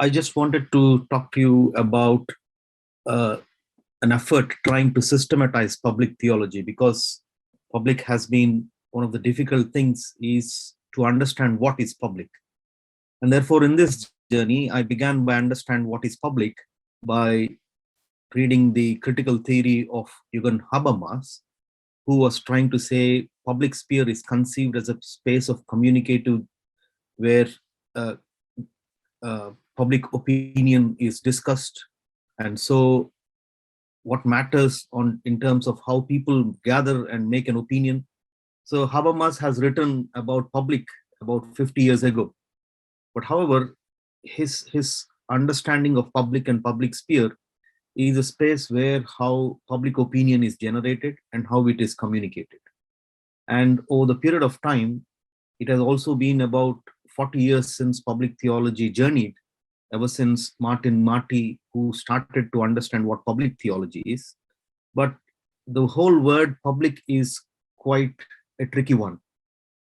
I just wanted to talk to you about uh, an effort trying to systematize public theology, because public has been one of the difficult things is to understand what is public. And therefore, in this journey, I began by understand what is public by reading the critical theory of Jürgen Habermas, who was trying to say public sphere is conceived as a space of communicative where uh, public opinion is discussed. And so what matters on in terms of how people gather and make an opinion. So Habermas has written about public about 50 years ago. But however, his understanding of public and public sphere is a space where how public opinion is generated and how it is communicated. And over the period of time, it has also been about 40 years since public theology journeyed, ever since Martin Marty, who started to understand what public theology is. But the whole word public is quite a tricky one.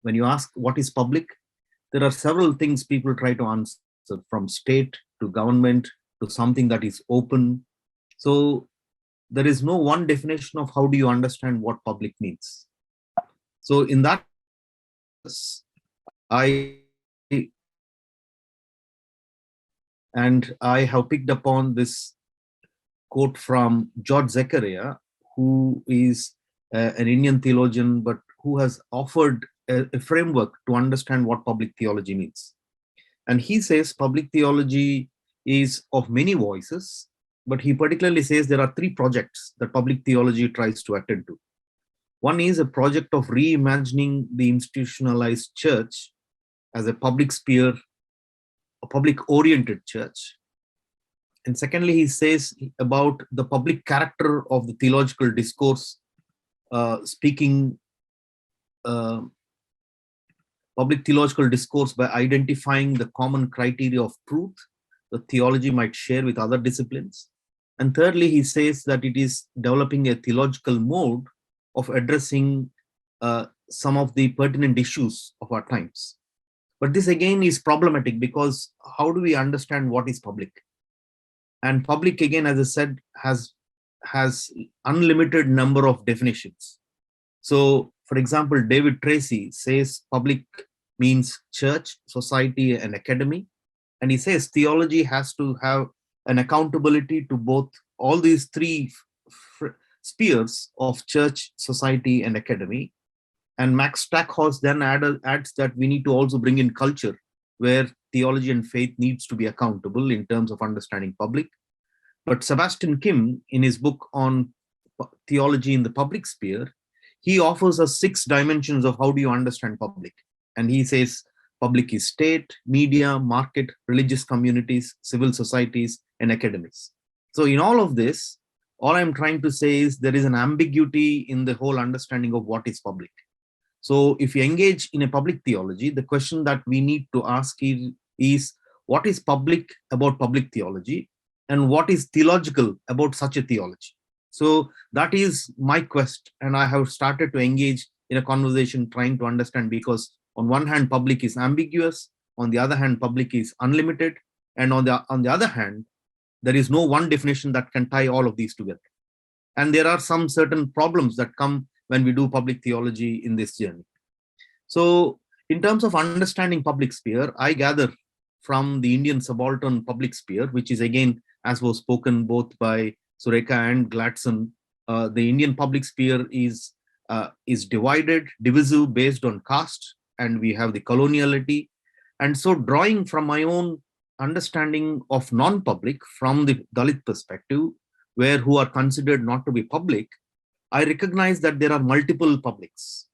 When you ask what is public, there are several things people try to answer, from state to government to something that is open. So there is no one definition of how do you understand what public means. So in that, I have picked upon this quote from George Zechariah, who is an Indian theologian, but who has offered a framework to understand what public theology means. And he says public theology is of many voices, but he particularly says there are three projects that public theology tries to attend to. One is a project of reimagining the institutionalized church as a public sphere, a public-oriented church. And secondly, he says about the public character of the theological discourse, speaking public theological discourse by identifying the common criteria of truth the theology might share with other disciplines. And thirdly, he says that it is developing a theological mode of addressing some of the pertinent issues of our times. But this again is problematic, because how do we understand what is public? And public, again, as I said, has unlimited number of definitions. So, for example, David Tracy says public means church, society, and academy. And he says theology has to have an accountability to both all these three spheres of church, society, and academy. And Max Stackhorst then adds that we need to also bring in culture, where theology and faith needs to be accountable in terms of understanding public. But Sebastian Kim, in his book on theology in the public sphere, he offers us 6 dimensions of how do you understand public. And he says public is state, media, market, religious communities, civil societies, and academics. So in all of this, all I'm trying to say is there is an ambiguity in the whole understanding of what is public. So if you engage in a public theology, the question that we need to ask is what is public about public theology, and what is theological about such a theology? So that is my quest, and I have started to engage in a conversation trying to understand, because on one hand, public is ambiguous, on the other hand, public is unlimited, and on the other hand, there is no one definition that can tie all of these together. And there are some certain problems that come when we do public theology in this journey. So in terms of understanding public sphere, I gather from the Indian subaltern public sphere, which is again, as was spoken both by Sureka and Gladson, the Indian public sphere is divided, divisive based on caste, and we have the coloniality. And so drawing from my own understanding of non-public from the Dalit perspective, who are considered not to be public, I recognize that there are multiple publics.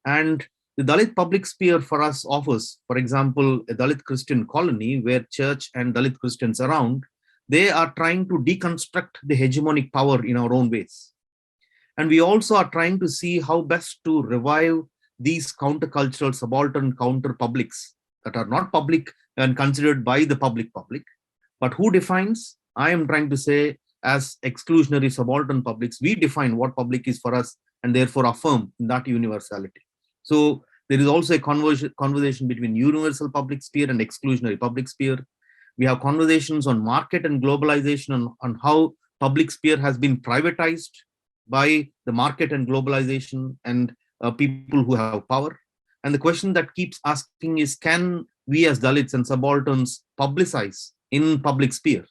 And the Dalit public sphere for us offers, for example, a Dalit Christian colony where church and Dalit Christians around, they are trying to deconstruct the hegemonic power in our own ways. And we also are trying to see how best to revive these countercultural subaltern counter publics that are not public and considered by the public, but who defines? I am trying to say, as exclusionary subaltern publics, we define what public is for us and therefore affirm that universality. So there is also a conversation between universal public sphere and exclusionary public sphere. We have conversations on market and globalization, on how public sphere has been privatized by the market and globalization and people who have power. And the question that keeps asking is, can we as Dalits and subalterns publicize in public sphere?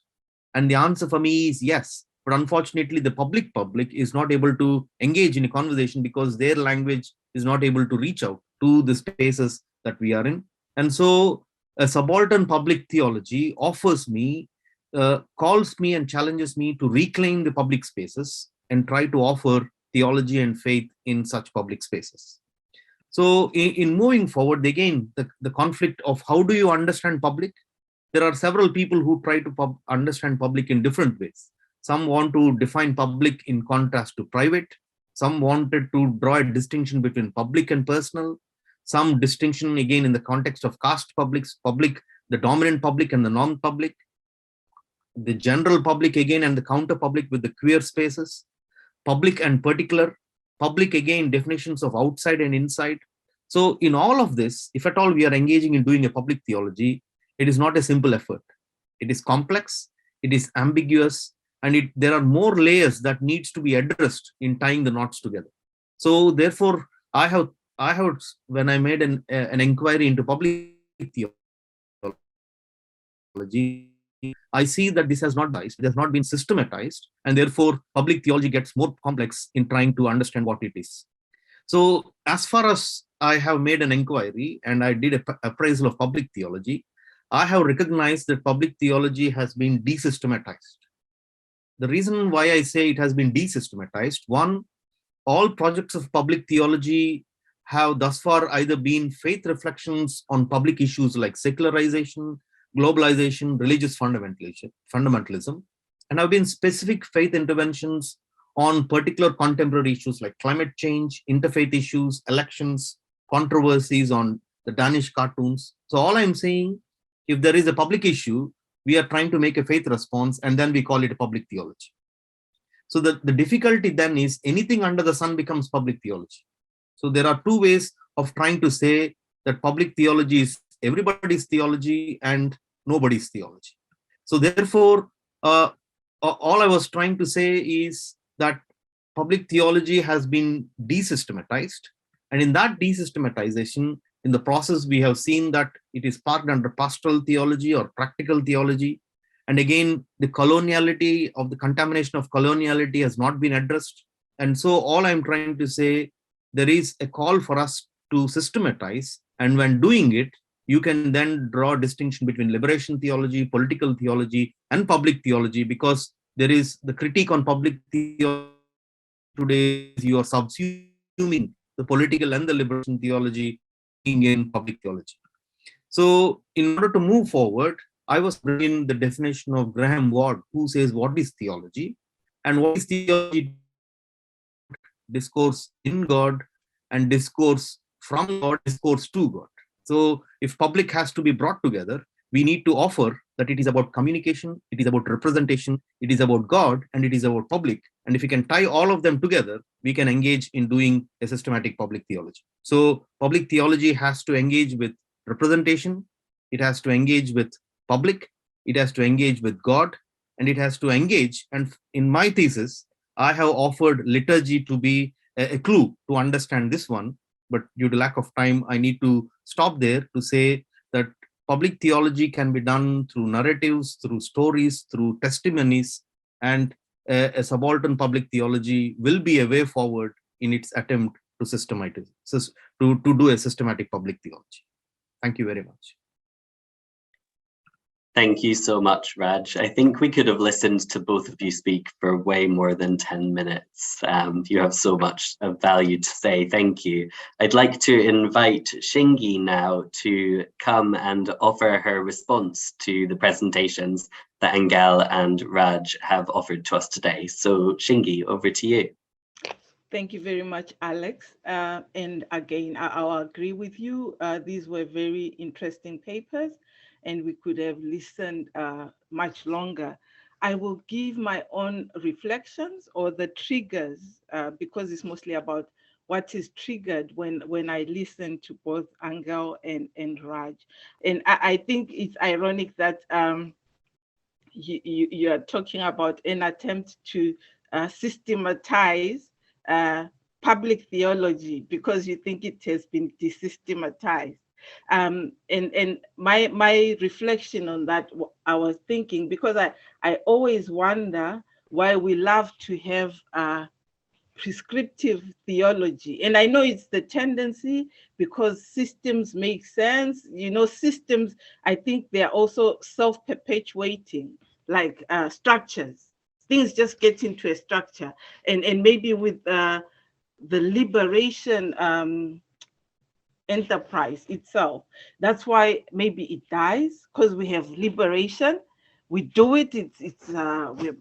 And the answer for me is yes. But unfortunately, the public is not able to engage in a conversation because their language is not able to reach out to the spaces that we are in. And so a subaltern public theology offers me, calls me and challenges me to reclaim the public spaces and try to offer theology and faith in such public spaces. So in moving forward, again, the conflict of how do you understand public? There are several people who try to understand public in different ways. Some want to define public in contrast to private. Some wanted to draw a distinction between public and personal. Some distinction again in the context of caste public, the dominant public and the non-public, the general public again and the counter public with the queer spaces, public and particular, public again definitions of outside and inside. So in all of this, if at all we are engaging in doing a public theology, it is not a simple effort. It is complex, it is ambiguous, and there are more layers that needs to be addressed in tying the knots together. So therefore, I have when I made an inquiry into public theology, I see that this has not been systematized, and therefore public theology gets more complex in trying to understand what it is. So as far as I have made an inquiry and I did an appraisal of public theology, I have recognized that public theology has been desystematized. The reason why I say it has been desystematized, one, all projects of public theology have thus far either been faith reflections on public issues like secularization, globalization, religious fundamentalism, and have been specific faith interventions on particular contemporary issues like climate change, interfaith issues, elections, controversies on the Danish cartoons. So all I'm saying, if there is a public issue, we are trying to make a faith response, and then we call it a public theology. So the difficulty then is anything under the sun becomes public theology. So there are two ways of trying to say that public theology is everybody's theology and nobody's theology. So therefore, all I was trying to say is that public theology has been desystematized. And in that desystematization, in the process, we have seen that it is parked under pastoral theology or practical theology. And again, the coloniality of the contamination of coloniality has not been addressed. And so all I'm trying to say, there is a call for us to systematize. And when doing it, you can then draw a distinction between liberation theology, political theology, and public theology, because there is the critique on public theology today, you are subsuming the political and the liberation theology in public theology. So in order to move forward, I was bringing the definition of Graham Ward, who says what is theology, and what is theology? Discourse in God and discourse from God, discourse to God. So if public has to be brought together, we need to offer that it is about communication, it is about representation, it is about God, and it is about public. And if we can tie all of them together, we can engage in doing a systematic public theology. So public theology has to engage with representation, it has to engage with public, it has to engage with God, and it has to engage. And in my thesis, I have offered liturgy to be a clue to understand this one, but due to lack of time, I need to stop there to say that public theology can be done through narratives, through stories, through testimonies, and a subaltern public theology will be a way forward in its attempt to systematize, to do a systematic public theology. Thank you very much. Thank you so much, Raj. I think we could have listened to both of you speak for way more than 10 minutes. You have so much of value to say. Thank you. I'd like to invite Shingi now to come and offer her response to the presentations that Angel and Raj have offered to us today. So Shingi, over to you. Thank you very much, Alex. And again, I'll agree with you. These were very interesting papers, and we could have listened much longer. I will give my own reflections or the triggers, because it's mostly about what is triggered when I listen to both Angel and Raj. And I think it's ironic that you are talking about an attempt to systematize public theology because you think it has been desystematized. And my reflection on that, I was thinking, because I always wonder why we love to have prescriptive theology. And I know it's the tendency because systems make sense. You know, systems, I think they're also self-perpetuating, like structures. Things just get into a structure. And maybe with the liberation enterprise itself, that's why maybe it dies, because we have liberation. We do it,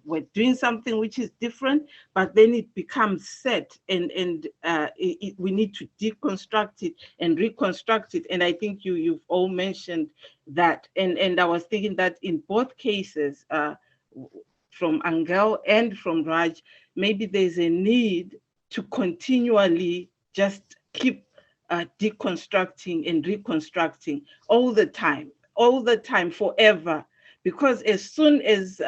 we're doing something which is different, but then it becomes set, and we need to deconstruct it and reconstruct it. And I think you've all mentioned that, and I was thinking that in both cases, from Angel and from Raj, maybe there's a need to continually just keep deconstructing and reconstructing all the time, forever. Because as soon as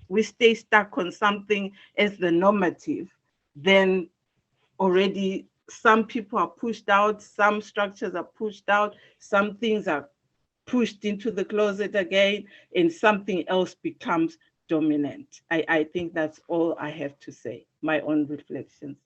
we stay stuck on something as the normative, then already some people are pushed out, some structures are pushed out, some things are pushed into the closet again, and something else becomes dominant. I think that's all I have to say, my own reflections.